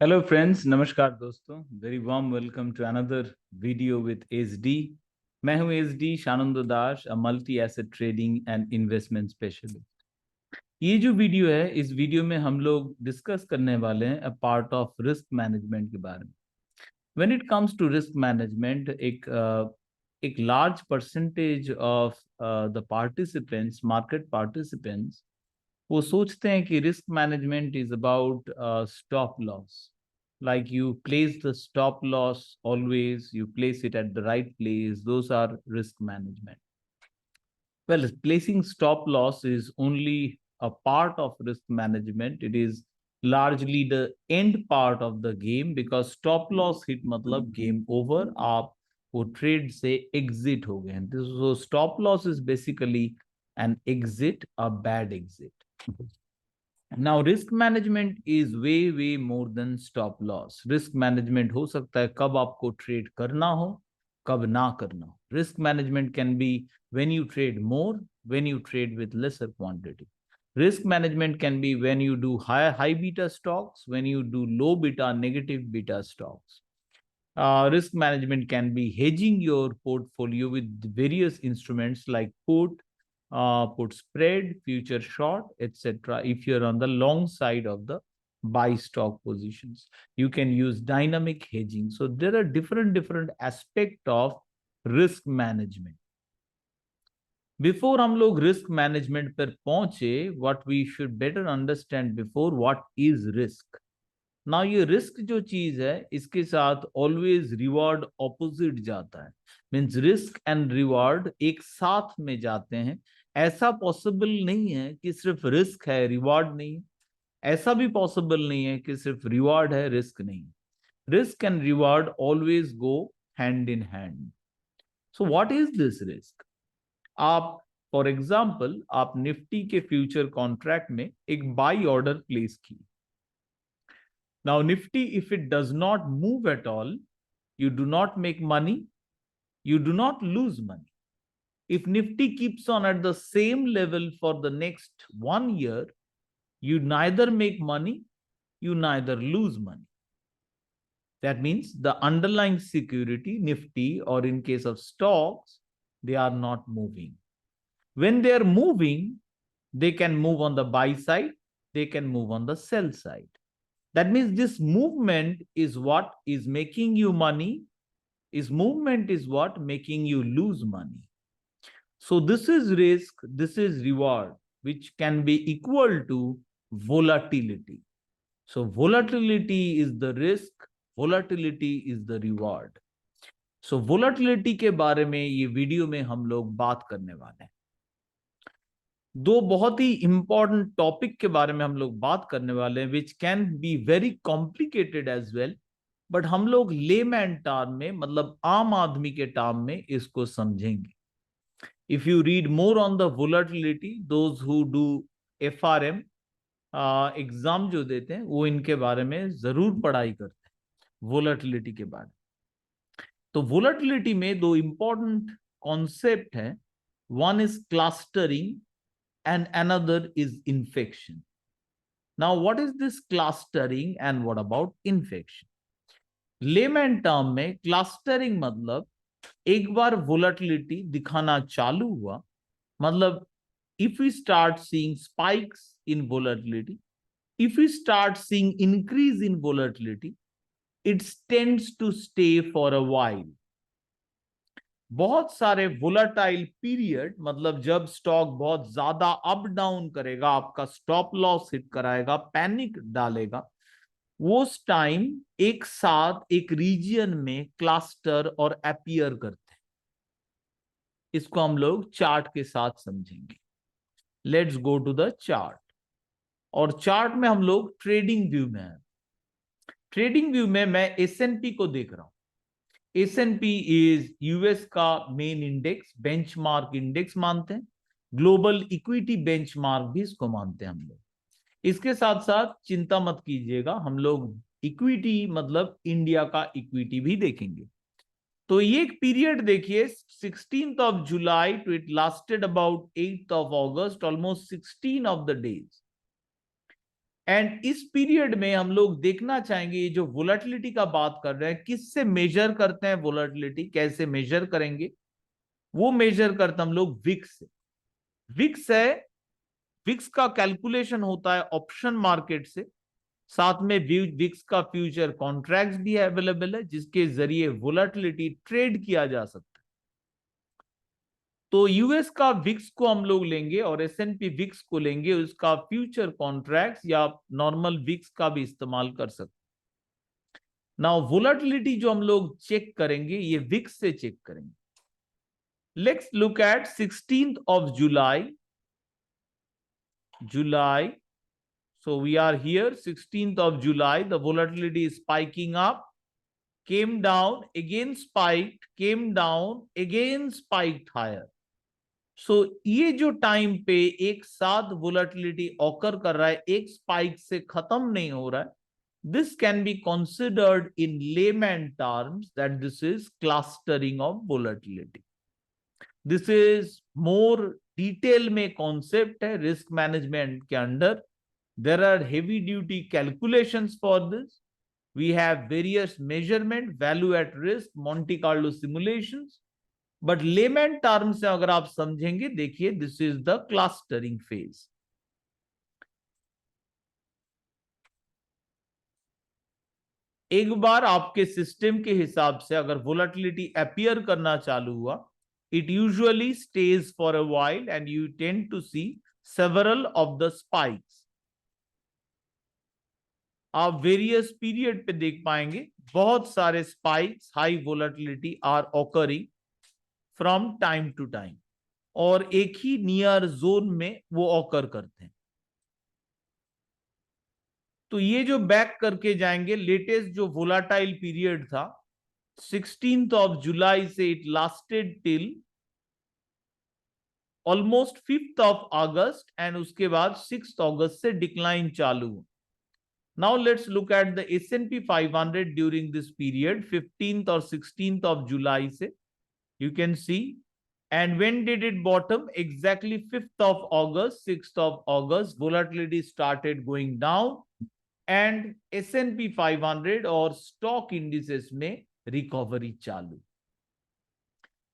Hello friends, नमस्कार दोस्तों। Very warm welcome to another video with SD. मैं हूं SD Shanando Das, a multi asset trading and investment specialist. ये जो वीडियो है, इस वीडियो में हम लोग डिस्कस करने वाले हैं a part of risk management के बारे में। When it comes to risk management, एक large percentage of the participants, market participants, वो सोचते हैं कि risk management is about stop loss. Like you place the stop loss always, you place it at the right place. Those are risk management. Well, placing stop loss is only a part of risk management. It is largely the end part of the game, because stop loss hit matlab game over, आप वो trade से exit हो गए हैं। So stop loss is basically an exit, a bad exit. Now risk management is way more than stop loss. Risk management हो सकता है कब आपको ट्रेड करना हो, कब ना करना हो। Risk management can be when you trade more, when you trade with lesser quantity. Risk management can be when you do high beta stocks, when you do low beta, negative beta stocks. Risk management can be hedging your portfolio with various instruments like put spread, future short, etc. If you're on the long side of the buy stock positions, you can use dynamic hedging. So there are different aspect of risk management. Before हम लोग risk management पर पहुंचे, what we should better understand before, what is risk. ना ये risk जो चीज है, इसके साथ ऑलवेज रिवॉर्ड ऑपोजिट जाता है। मीन्स रिस्क एंड रिवॉर्ड एक साथ में जाते हैं। ऐसा पॉसिबल नहीं है कि सिर्फ रिस्क है रिवॉर्ड नहीं, ऐसा भी पॉसिबल नहीं है कि सिर्फ रिवॉर्ड है रिस्क नहीं। Risk and reward always go hand in hand. So what is this risk? आप फॉर एग्जाम्पल, आप निफ्टी के फ्यूचर कॉन्ट्रैक्ट में एक बाई ऑर्डर प्लेस की। Now, Nifty, if it does not move at all, you do not make money, you do not lose money. If Nifty keeps on at the same level for the next 1 year, you neither make money, you neither lose money. That means the underlying security, Nifty, or in case of stocks, they are not moving. When they are moving, they can move on the buy side, they can move on the sell side. That means this movement is what is making you money. Is movement is what making you lose money. So this is risk, this is reward, which can be equal to volatility. So volatility is the risk, volatility is the reward. So volatility के बारे में ये video में हम लोग बात करने वाले हैं। दो बहुत ही इंपॉर्टेंट टॉपिक के बारे में हम लोग बात करने वाले हैं, which can be very complicated as well, but हम लोग लेमैन टर्म में, मतलब आम आदमी के टर्म में इसको समझेंगे। If you read more on the volatility, those who do FRM exam जो देते हैं, वो इनके बारे में जरूर पढ़ाई करते हैं, वोलेटिलिटी के बारे में। तो वोलेटिलिटी में दो इंपॉर्टेंट कॉन्सेप्ट है। One is clustering and another is infection. Now, what is this clustering and what about infection? Layman term में clustering मतलब एक बार volatility दिखाना चालू हुआ, मतलब if we start seeing spikes in volatility, if we start seeing increase in volatility, it tends to stay for a while. बहुत सारे volatile period, मतलब जब स्टॉक बहुत ज्यादा अप डाउन करेगा, आपका स्टॉप लॉस हिट कराएगा, पैनिक डालेगा, वो टाइम एक साथ एक रीजन में क्लस्टर और अपीयर करते हैं। इसको हम लोग चार्ट के साथ समझेंगे। Let's go to the chart. और चार्ट में हम लोग ट्रेडिंग व्यू में हैं। ट्रेडिंग व्यू में मैं एसएनपी को देख रहा हूं। एसएनपी इज यूएस का मेन इंडेक्स, बेंचमार्क इंडेक्स मानते हैं। ग्लोबल इक्विटी बेंचमार्क भी इसको मानते हैं हम लोग। इसके साथ साथ चिंता मत कीजिएगा, हम लोग इक्विटी मतलब इंडिया का इक्विटी भी देखेंगे। तो ये एक पीरियड देखिए, 16th of July to it lasted about 8th of August, almost 16 of the days. And इस पीरियड में हम लोग देखना चाहेंगे ये जो वोलेटिलिटी का बात कर रहे हैं, किससे मेजर करते हैं वोलेटिलिटी, कैसे मेजर करेंगे, वो मेजर करते हम लोग विक्स से। विक्स है, विक्स का कैलकुलेशन होता है ऑप्शन मार्केट से, साथ में विक्स का फ्यूचर कॉन्ट्रैक्ट्स भी अवेलेबल है जिसके जरिए वोलेटिलिटी ट्रेड किया जा सकता है। तो यूएस का विक्स को हम लोग लेंगे और एसएनपी विक्स को लेंगे, उसका फ्यूचर कॉन्ट्रैक्ट्स या नॉर्मल विक्स का भी इस्तेमाल कर सकते। नाउ वोलेटिलिटी जो हम लोग चेक करेंगे ये विक्स से चेक करेंगे। Let's look at 16th of July. So we are here, 16th of July, the volatility is spiking up, came down, again spiked, came down, again spiked higher. So ये जो time पे एक साथ volatility occur कर रहा है, एक spike से खत्म नहीं हो रहा है, this can be considered in layman terms that this is clustering of volatility. This is more detail में कॉन्सेप्ट है रिस्क मैनेजमेंट के under. There are heavy duty calculations for this. We have various measurement, value at risk, Monte Carlo simulations. But layman terms से अगर आप समझेंगे, देखिए this is the clustering phase. एक बार आपके सिस्टम के हिसाब से अगर वोलेटिलिटी अपीयर करना चालू हुआ, it usually stays for a while and you tend to see several of the spikes. आप वेरियस पीरियड पे देख पाएंगे बहुत सारे spikes, high volatility are occurring from time to time, और एक ही नियर जोन में वो ऑकर करते हैं। तो ये जो बैक करके जाएंगे, लेटेस्ट जो वोलाटाइल पीरियड था 16th of July से it lasted till almost 5th of August and उसके बाद 6th August से डिक्लाइन चालू हुआ। Now let's look at the S&P 500 during this period, 15th or 16th of July से, you can see. And when did it bottom? Exactly 5th of August, 6th of August, volatility started going down and S&P 500 और stock indices में recovery चालू।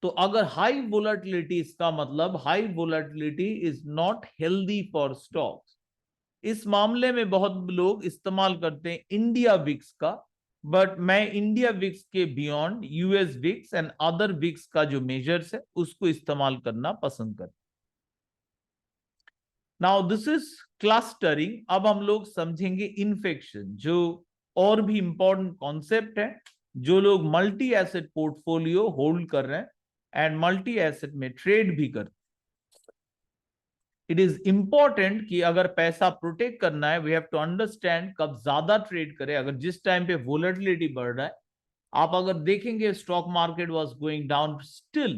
तो अगर high volatility, इसका मतलब high volatility is not healthy for stocks. इस मामले में बहुत लोग इस्तेमाल करते हैं इंडिया विक्स का, बट मैं इंडिया विक्स के beyond US VIX and other VIX का जो मेजर्स है उसको इस्तेमाल करना पसंद करते। Now this is clustering. अब हम लोग समझेंगे इन्फेक्शन, जो और भी इंपॉर्टेंट कॉन्सेप्ट है। जो लोग मल्टी एसेट पोर्टफोलियो होल्ड कर रहे हैं एंड मल्टी एसेट में ट्रेड भी करते, इट इज इंपॉर्टेंट कि अगर पैसा प्रोटेक्ट करना है, वी हैव टू अंडरस्टैंड कब ज्यादा ट्रेड करें। अगर जिस टाइम पे वोलेटिलिटी बढ़ रहा है, आप अगर देखेंगे stock market was going down, still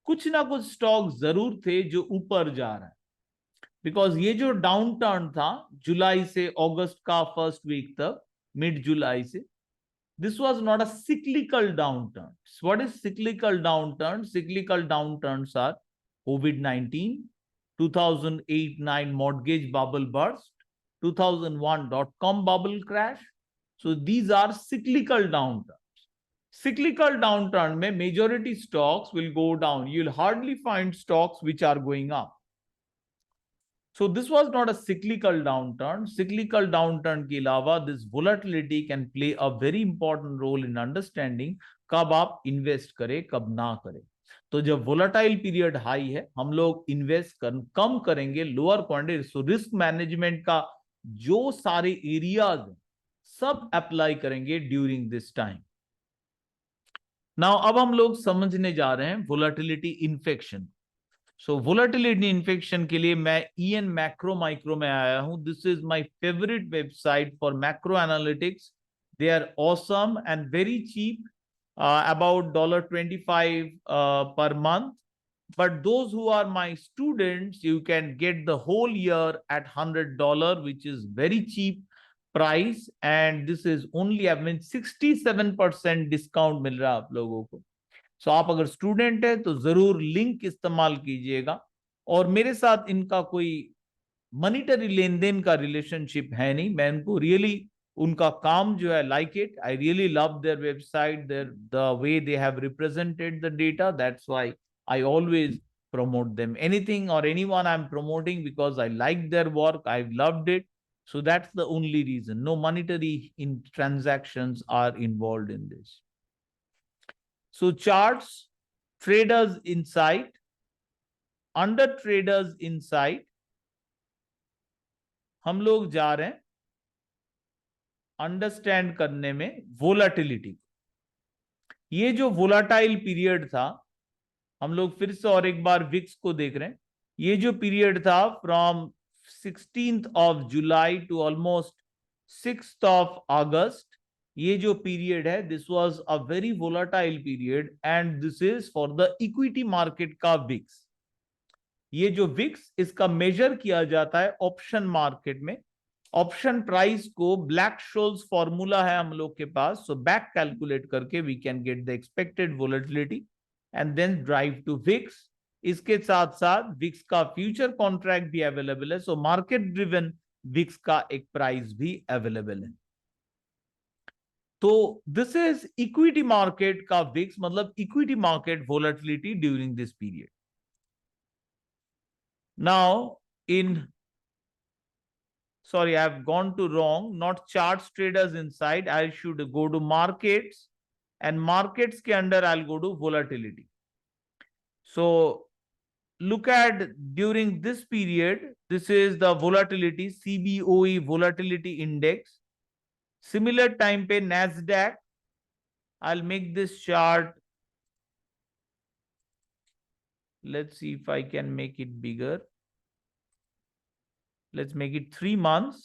कुछ ना कुछ स्टॉक जरूर थे जो ऊपर जा रहा है, बिकॉज ये जो डाउन टर्न था जुलाई से अगस्त का फर्स्ट वीक तक, मिड जुलाई से, this was not a cyclical downturn. So what is cyclical downturn? Cyclical downturns are COVID-19, 2008-9 mortgage bubble burst, 2001 dot-com bubble crash. So these are cyclical downturns. Cyclical downturn mein majority stocks will go down. You'll hardly find stocks which are going up. So this was not a cyclical downturn. Cyclical downturn के अलावा this volatility can play a very important role in understanding कब आप invest करें कब ना करें। तो जब वोलाटाइल पीरियड हाई है, हम लोग इन्वेस्ट कम करेंगे, lower quantity. So risk management का जो सारे एरियाज सब अप्लाई करेंगे ड्यूरिंग दिस टाइम। नाउ अब हम लोग समझने जा रहे हैं volatility infection. So volatility infection के लिए मैं ईएन मैक्रो माइक्रो में आया हूं। This is my favourite website for macro analytics. They are awesome and very cheap, about $25 per month. But those who are my students, you can get the whole year at $100, which is very cheap price. And this is only, I mean, 67% discount मिल रहा है आप लोगों को। सो आप अगर student है तो जरूर लिंक इस्तेमाल कीजिएगा। और मेरे साथ इनका कोई मॉनिटरी लेन देन का रिलेशनशिप है नहीं। मैं उनको रियली उनका काम जो है like it, I really love their website, there the way they have represented the data, that's why I always promote them. Anything or anyone I'm promoting because I like their work, I've loved it. So that's the only reason. No monetary in transactions are involved in this. So charts, traders insight. Under traders insight, हम लोग जा रहे हैं understand करने में volatility. ये जो volatile period था, हम लोग फिर से और एक बार विक्स को देख रहे हैं। ये जो पीरियड था फ्रॉम 16th ऑफ जुलाई टू ऑलमोस्ट 6th ऑफ अगस्त, ये जो पीरियड है, this was a very volatile period and this is for the equity market का विक्स। ये जो विक्स, इसका मेजर किया जाता है ऑप्शन मार्केट में। ऑप्शन प्राइस को ब्लैक शोल्स फॉर्मूला है हम लोग के पास, सो बैक कैलकुलेट करके we can get the expected volatility and then drive to VIX. इसके साथ साथ विक्स का फ्यूचर कॉन्ट्रैक्ट भी अवेलेबल है, सो मार्केट ड्रिवन विक्स का एक प्राइस भी अवेलेबल है। तो दिस इज इक्विटी मार्केट का विक्स, मतलब equity market volatility during this period. Now in sorry, I've gone to wrong, not charts traders inside. I should go to markets, and markets ke under I'll go to volatility. So look at during this period, this is the volatility, CBOE volatility index. Similar time pe NASDAQ, I'll make this chart. Let's see if I can make it bigger. Let's make it 3 months.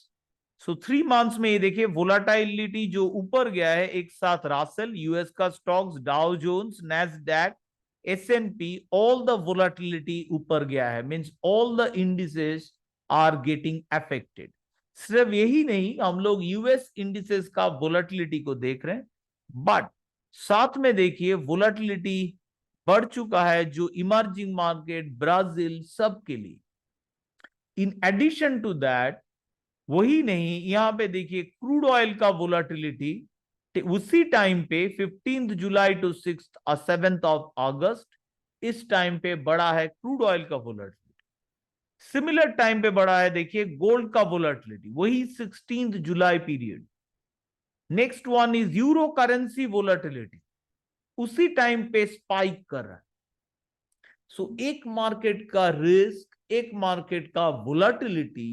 So 3 months में ये देखिए वोलाटाइलिटी जो ऊपर गया है एक साथ, Russell, US का stocks, Dow Jones, Nasdaq, S&P, all the volatility ऊपर गया है, means all the indices are getting affected. सिर्फ यही नहीं, हम लोग यूएस इंडिसेस का वोलाटिलिटी को देख रहे हैं, बट साथ में देखिए वोलाटिलिटी बढ़ चुका है जो इमर्जिंग मार्केट, ब्राजील, सब के लिए। इन एडिशन टू दैट, वही नहीं, यहां पे देखिए क्रूड ऑयल का वोलाटिलिटी उसी टाइम पे 15 जुलाई टू 7th ऑफ अगस्त, इस टाइम पे बढ़ा है क्रूड ऑयल का वोलाटिलिटी। सिमिलर टाइम पे बढ़ा है देखिए गोल्ड का वोलाटिलिटी, वही 16 जुलाई period. Next one is euro currency volatility, उसी टाइम पे स्पाइक कर रहा है। सो एक मार्केट का रिस्क, एक मार्केट का volatility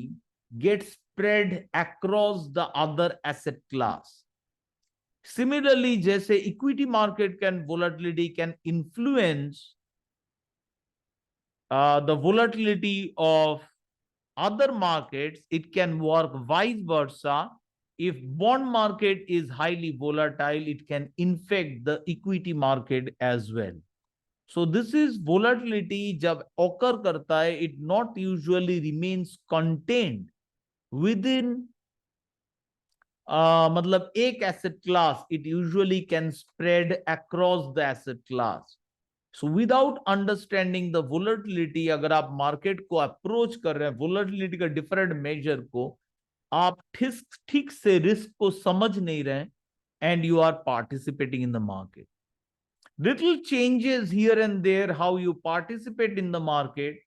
gets spread across the other asset class. Similarly, जैसे equity market can volatility can influence the volatility of other markets, it can work vice versa. If bond market is highly volatile, it can infect the equity market as well. So this is volatility जब occur करता है, it not usually remains contained within मतलब एक asset class, it usually can spread across the asset class. So without understanding the volatility, अगर आप market को approach कर रहे हैं वोलेटिलिटी का डिफरेंट मेजर को, आप ठीक से रिस्क को समझ नहीं रहे and you are participating in the market. Little changes here and there, how you participate in the market,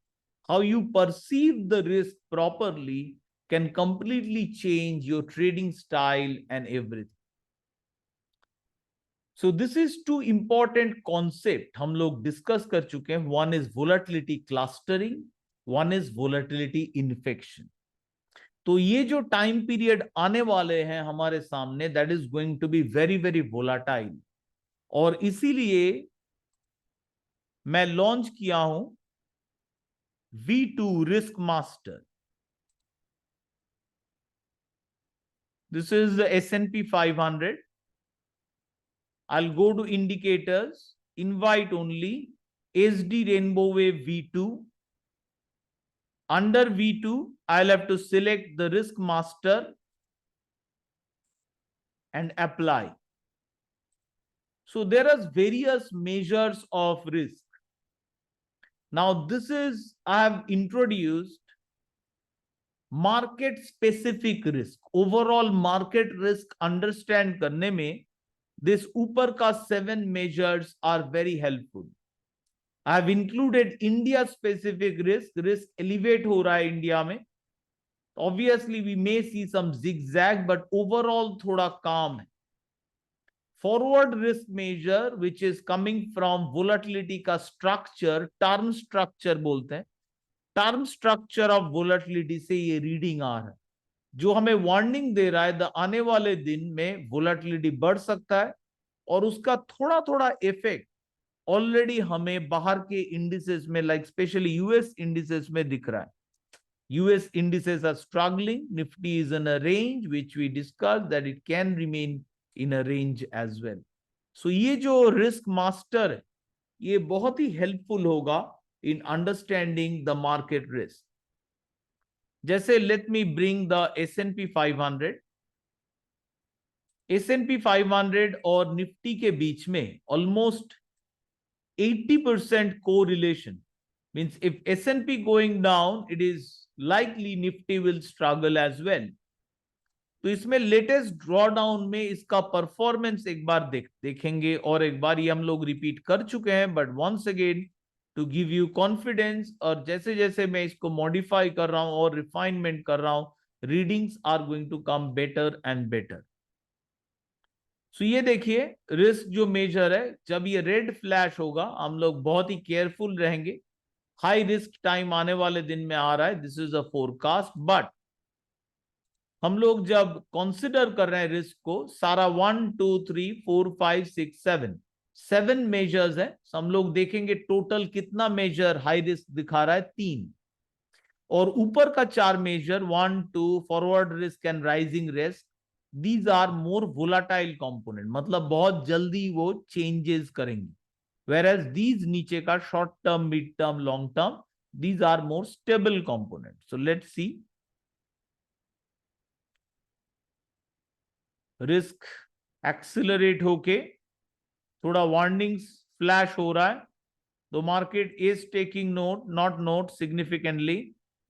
how you perceive the risk properly, can completely change your trading style and everything. So this is two important concept हम लोग discuss कर चुके हैं. One is volatility clustering, one is volatility infection. तो ये जो time period आने वाले हैं हमारे सामने, that is going to be very very volatile, और इसीलिए मैं लॉन्च किया हूं V2 risk master. This is the S&P 500. I'll go to indicators, invite only, SD Rainbow Wave V2. Under V2, I'll have to select the risk master and apply. So there are various measures of risk. Now this is, I have introduced market specific risk, overall market risk understand करने में this ऊपर का 7 measures are very helpful. I have included India specific risk. Risk elevate हो रहा है India में. Obviously we may see some zigzag, but overall थोड़ा काम है. Forward risk measure which is coming from volatility का स्ट्रक्चर, टर्म स्ट्रक्चर बोलते हैं. टर्म स्ट्रक्चर ऑफ वोलेटिलिटी से ये रीडिंग आ रहा है, जो हमें वार्निंग दे रहा है द आने वाले दिन में वोलेटिलिटी बढ़ सकता है. और उसका थोड़ा थोड़ा इफेक्ट ऑलरेडी हमें बाहर के इंडिसेस में, लाइक स्पेशली यूएस इंडिसेस में दिख रहा है. US indices are struggling. Nifty is in a range which we discuss that it can remain in a range as well. So ये जो रिस्क मास्टर है, ये बहुत ही हेल्पफुल होगा in understanding the market risk. जैसे let me bring the S&P 500. S&P 500 और निफ्टी के बीच में almost 80% correlation. Means if S&P going down, it is likely Nifty will struggle as well. तो इसमें लेटेस्ट ड्रॉडाउन में इसका परफॉर्मेंस एक बार देखेंगे, और एक बार ये हम लोग रिपीट कर चुके हैं, but once again to give you confidence. और जैसे जैसे मैं इसको मॉडिफाई कर रहा हूं और रिफाइनमेंट कर रहा हूं, readings are going to come better and better. So ये देखिए रिस्क जो मेजर है, जब ये रेड फ्लैश होगा हम लोग बहुत ही केयरफुल रहेंगे. हाई रिस्क टाइम आने वाले दिन में आ रहा है. This is a forecast, but हम लोग जब कंसिडर कर रहे हैं रिस्क को, सारा 1 2 3 4 5 6 7 मेजर्स है. हम लोग देखेंगे टोटल कितना मेजर हाई रिस्क दिखा रहा है, 3. और ऊपर का 4 measure 1 2 forward risk and rising risk, these are more volatile component, मतलब बहुत जल्दी वो चेंजेस करेंगे. whereas these नीचे का short term, mid term, long term, these are more stable components. So let's see. Risk accelerate होके थोड़ा वार्निंग्स फ्लैश हो रहा है. तो market is taking note, not note significantly,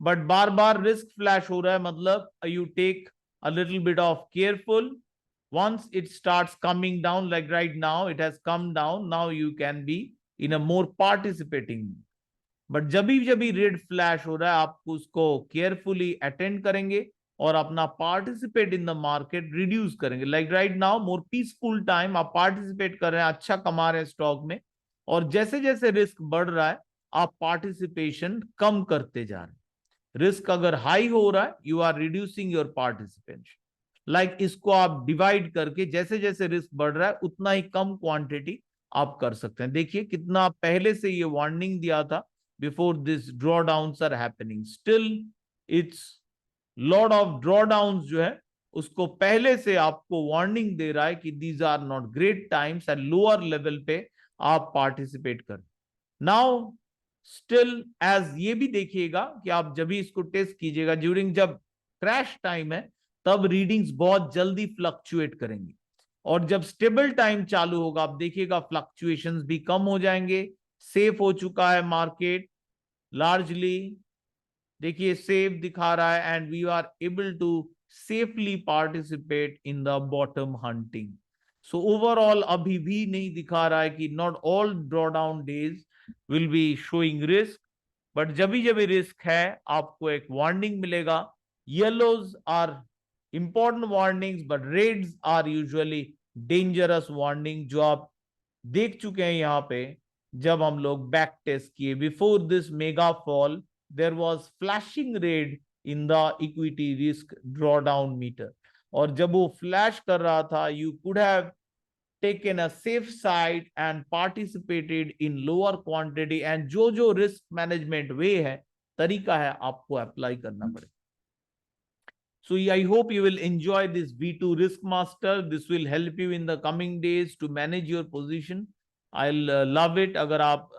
but बार बार रिस्क फ्लैश हो रहा है, मतलब you take a little bit of careful. once it starts coming down, like right now it has come down, now you can be in a more participating. But जब भी red flash हो रहा है, आप उसको केयरफुली अटेंड करेंगे और अपना participate in the market reduce करेंगे. Like right now more peaceful time, आप पार्टिसिपेट कर रहे हैं, अच्छा कमा रहे हैं स्टॉक में, और जैसे जैसे रिस्क बढ़ रहा है आप पार्टिसिपेशन कम करते जा रहे हैं. रिस्क अगर हाई हो रहा है, you are reducing your participation. Like इसको आप डिवाइड करके जैसे जैसे रिस्क बढ़ रहा है उतना ही कम क्वांटिटी आप कर सकते हैं. देखिए कितना पहले से ये वार्निंग दिया था before this drawdowns are happening. Still it's lot of drawdowns जो है उसको पहले से आपको वार्निंग दे रहा है कि these are not great times, and lower level पे आप पार्टिसिपेट करें. नाउ स्टिल एज ये भी देखिएगा कि आप जब भी इसको टेस्ट कीजिएगा, ड्यूरिंग जब क्रैश टाइम है तब रीडिंग्स बहुत जल्दी फ्लक्चुएट करेंगे, और जब स्टेबल टाइम चालू होगा आप देखिएगा फ्लक्चुएशंस भी कम हो जाएंगे. सेफ हो चुका है मार्केट लार्जली, देखिए सेफ दिखा रहा है, and we are able to safely participate in the bottom hunting. So overall अभी भी नहीं दिखा रहा है कि not all drawdown days will be showing risk, but जब भी रिस्क है आपको एक वार्निंग मिलेगा. Yellows are important warnings, but reds are usually dangerous warning, जो आप देख चुके हैं यहाँ पे. जब हम लोग बैक टेस्ट किए before this mega fall, there was flashing red in the equity risk drawdown meter, और जब वो फ्लैश कर रहा था you could have taken a safe side and participated in lower quantity, and जो रिस्क मैनेजमेंट वे है, तरीका है, आपको अप्लाई करना पड़ेगा. So I hope you will enjoy this V2 Risk Master. This will help you in the coming days to manage your position. I'll love it अगर आप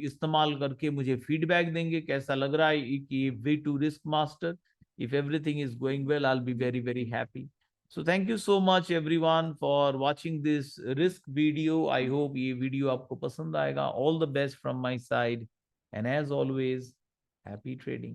इस्तेमाल करके मुझे फीडबैक देंगे कैसा लग रहा है कि V2 Risk Master. If everything is going well, I'll be very, very happy. So thank you so much everyone for watching this risk video. I hope ये वीडियो आपको पसंद आएगा. All the best from my side, and as always, happy trading.